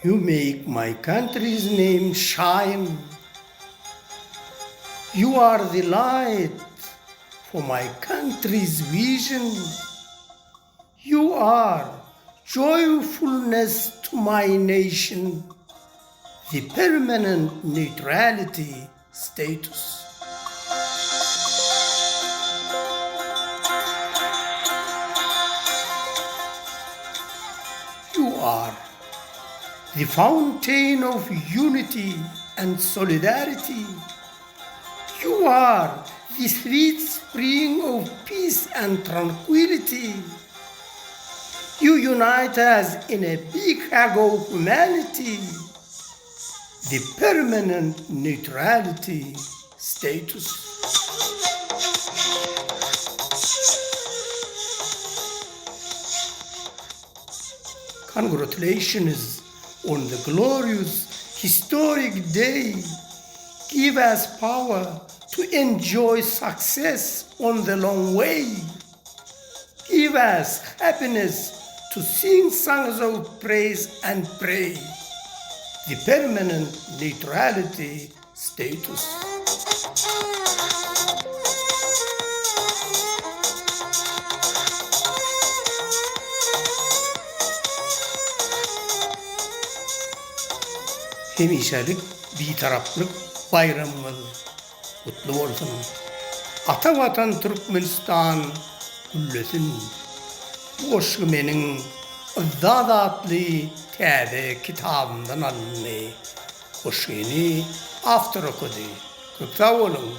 You make my country's name shine. You are the light for my country's vision. You are joyfulness to my nation, the permanent neutrality status. You are the fountain of unity and solidarity. You are the sweet spring of peace and tranquility. You unite us in a big hug of humanity, the permanent neutrality status. Congratulations on the glorious historic day. Give us power to enjoy success on the long way. Give us happiness to sing songs of praise and pray. The permanent neutrality status. Hemşerik, bir taraflık bayramımız kutlu olsun. Ata vatan Turkmenistan güllesin. Bu aşkı menin Zat adlı tebe kitabımdan alındı. Hoş yeni after okudu. Kutlu olun.